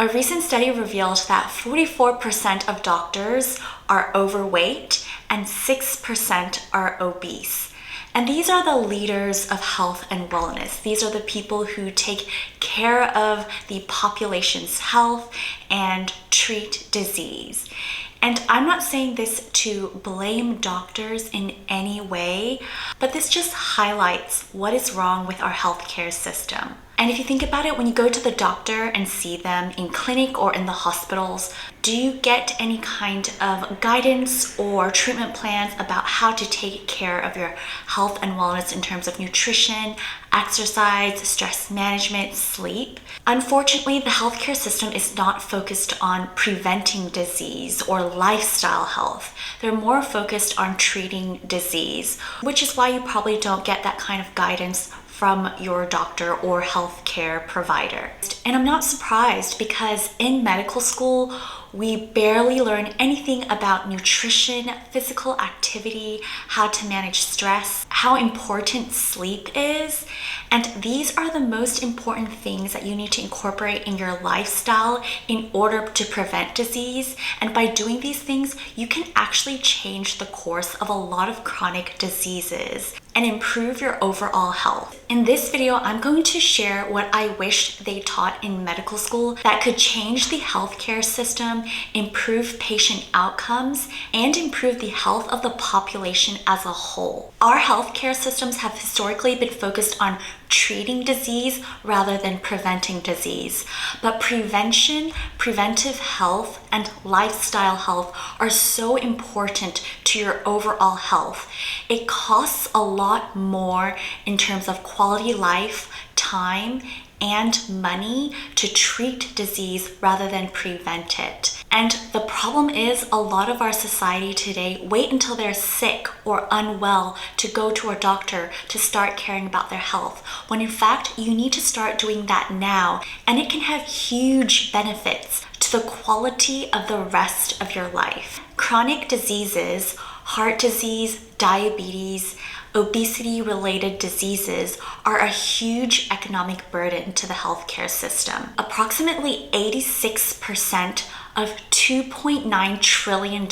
A recent study revealed that 44% of doctors are overweight and 6% are obese. And these are the leaders of health and wellness. These are the people who take care of the population's health and treat disease. And I'm not saying this to blame doctors in any way, but this just highlights what is wrong with our healthcare system. And if you think about it, when you go to the doctor and see them in clinic or in the hospitals, do you get any kind of guidance or treatment plans about how to take care of your health and wellness in terms of nutrition, exercise, stress management, sleep? Unfortunately, the healthcare system is not focused on preventing disease or lifestyle health. They're more focused on treating disease, which is why you probably don't get that kind of guidance from your doctor or healthcare provider. And I'm not surprised because in medical school, we barely learn anything about nutrition, physical activity, how to manage stress, how important sleep is. And these are the most important things that you need to incorporate in your lifestyle in order to prevent disease. And by doing these things, you can actually change the course of a lot of chronic diseases and improve your overall health. In this video, I'm going to share what I wish they taught in medical school that could change the healthcare system, improve patient outcomes, and improve the health of the population as a whole. Our healthcare systems have historically been focused on treating disease rather than preventing disease. But prevention, preventive health, and lifestyle health are so important to your overall health. It costs a lot more in terms of quality life, time, and money to treat disease rather than prevent it. And the problem is a lot of our society today wait until they're sick or unwell to go to a doctor to start caring about their health, when in fact you need to start doing that now, and it can have huge benefits to the quality of the rest of your life. Chronic diseases, heart disease, diabetes, obesity-related diseases are a huge economic burden to the healthcare system. Approximately 86% of $2.9 trillion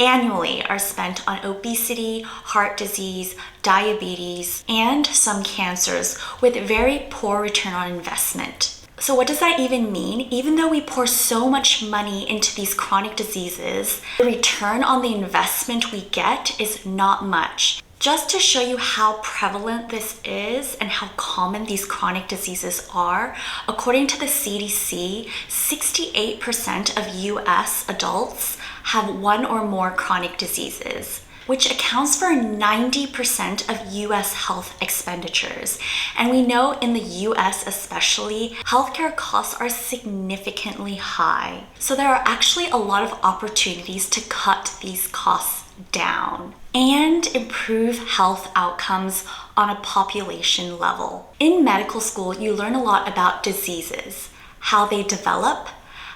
annually are spent on obesity, heart disease, diabetes, and some cancers with very poor return on investment. So what does that even mean? Even though we pour so much money into these chronic diseases, the return on the investment we get is not much. Just to show you how prevalent this is and how common these chronic diseases are, according to the CDC, 68% of US adults have one or more chronic diseases, which accounts for 90% of US health expenditures. And we know in the US especially, healthcare costs are significantly high. So there are actually a lot of opportunities to cut these costs down and improve health outcomes on a population level. In medical school, you learn a lot about diseases, how they develop,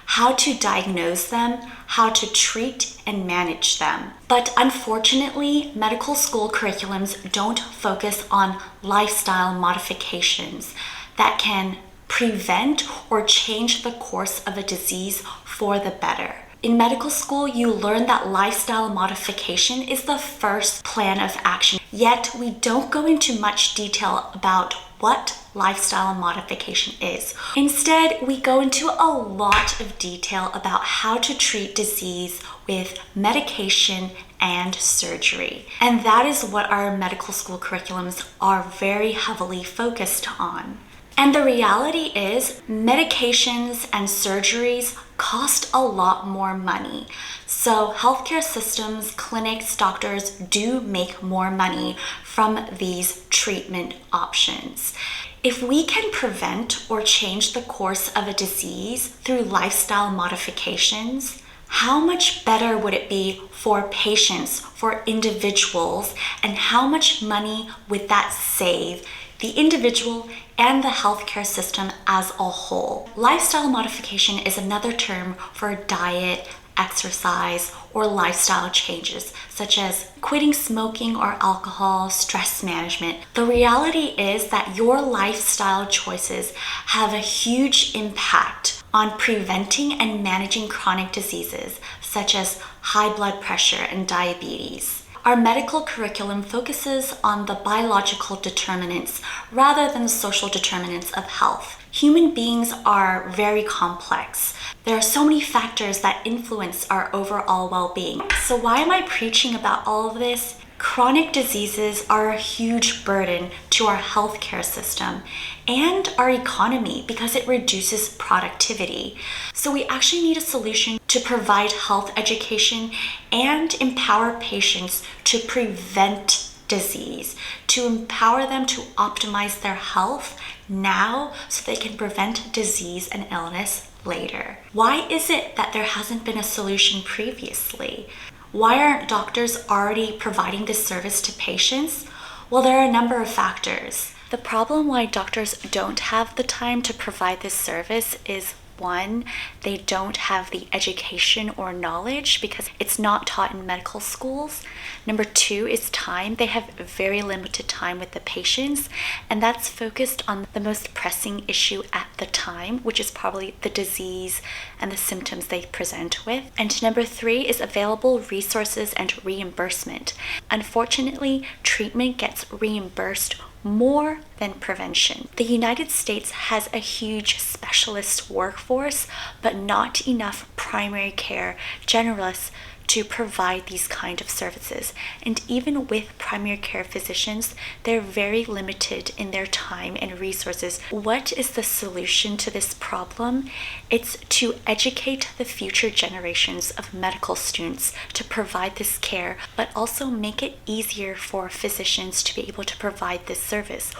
how to diagnose them, how to treat and manage them. But unfortunately, medical school curriculums don't focus on lifestyle modifications that can prevent or change the course of a disease for the better. In medical school, you learn that lifestyle modification is the first plan of action, yet we don't go into much detail about what lifestyle modification is. Instead, we go into a lot of detail about how to treat disease with medication and surgery. And that is what our medical school curriculums are very heavily focused on. And the reality is, medications and surgeries cost a lot more money. So healthcare systems, clinics, doctors do make more money from these treatment options. If we can prevent or change the course of a disease through lifestyle modifications, how much better would it be for patients, for individuals, and how much money would that save the individual and the healthcare system as a whole? Lifestyle modification is another term for diet, exercise, or lifestyle changes, such as quitting smoking or alcohol, stress management. The reality is that your lifestyle choices have a huge impact on preventing and managing chronic diseases such as high blood pressure and diabetes. Our medical curriculum focuses on the biological determinants rather than the social determinants of health. Human beings are very complex. There are so many factors that influence our overall well-being. So why am I preaching about all of this? Chronic diseases are a huge burden to our healthcare system and our economy because it reduces productivity. So we actually need a solution to provide health education and empower patients to prevent disease, to empower them to optimize their health now so they can prevent disease and illness later. Why is it that there hasn't been a solution previously? Why aren't doctors already providing this service to patients? Well, there are a number of factors. The problem why doctors don't have the time to provide this service is, one, they don't have the education or knowledge because it's not taught in medical schools. Number two is time. They have very limited time with the patients, and that's focused on the most pressing issue at the time, which is probably the disease and the symptoms they present with. And number three is available resources and reimbursement. Unfortunately, treatment gets reimbursed more than prevention. The United States has a huge specialist workforce, but not enough primary care generalists to provide these kind of services. And even with primary care physicians, they're very limited in their time and resources. What is the solution to this problem? It's to educate the future generations of medical students to provide this care, but also make it easier for physicians to be able to provide this service,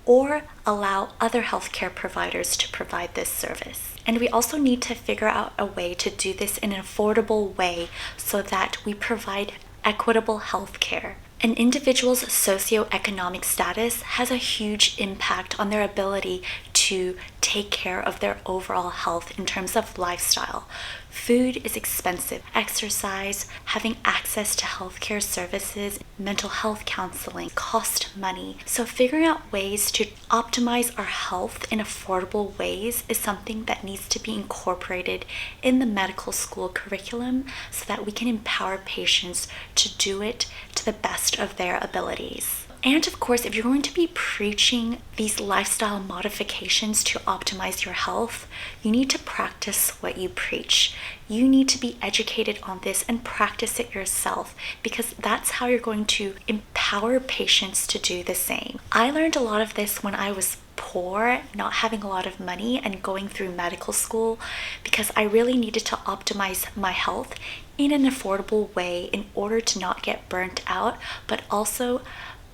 or allow other healthcare providers to provide this service. And we also need to figure out a way to do this in an affordable way so that we provide equitable healthcare. An individual's socioeconomic status has a huge impact on their ability to take care of their overall health in terms of lifestyle. Food is expensive. Exercise, having access to healthcare services, mental health counseling cost money. So figuring out ways to optimize our health in affordable ways is something that needs to be incorporated in the medical school curriculum so that we can empower patients to do it to the best of their abilities. And of course, if you're going to be preaching these lifestyle modifications to optimize your health, you need to practice what you preach. You need to be educated on this and practice it yourself, because that's how you're going to empower patients to do the same. I learned a lot of this when I was poor, not having a lot of money, and going through medical school, because I really needed to optimize my health in an affordable way in order to not get burnt out, but also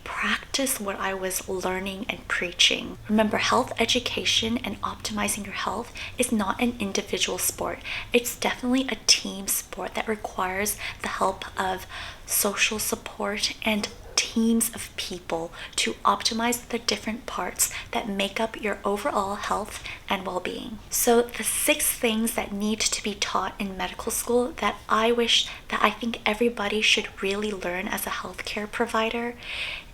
practice what I was learning and preaching. Remember, health education and optimizing your health is not an individual sport. It's definitely a team sport that requires the help of social support and teams of people to optimize the different parts that make up your overall health and well-being. So the 6 things that need to be taught in medical school that I think everybody should really learn as a healthcare provider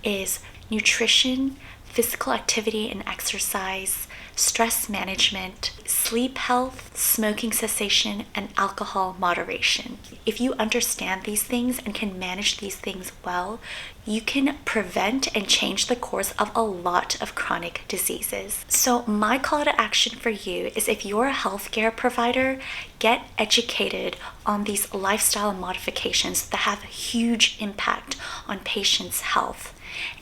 is nutrition, physical activity and exercise, stress management, sleep health, smoking cessation, and alcohol moderation. If you understand these things and can manage these things well, you can prevent and change the course of a lot of chronic diseases. So my call to action for you is, if you're a healthcare provider, get educated on these lifestyle modifications that have a huge impact on patients' health,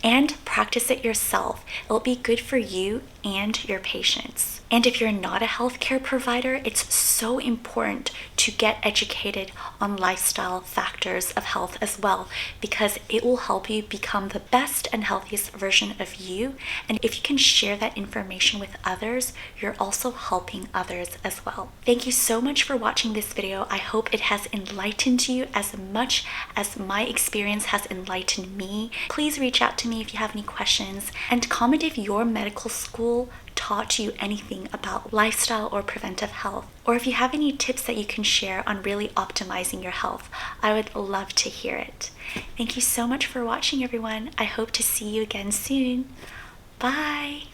and practice it yourself. It'll be good for you and your patients. And if you're not a healthcare provider, it's so important to get educated on lifestyle factors of health as well, because it will help you become the best and healthiest version of you. And if you can share that information with others, you're also helping others as well. Thank you so much for watching this video. I hope it has enlightened you as much as my experience has enlightened me. Please reach out to me if you have any questions, and comment if your medical school taught you anything about lifestyle or preventive health, or if you have any tips that you can share on really optimizing your health. I would love to hear it. Thank you so much for watching, everyone. I hope to see you again soon. Bye.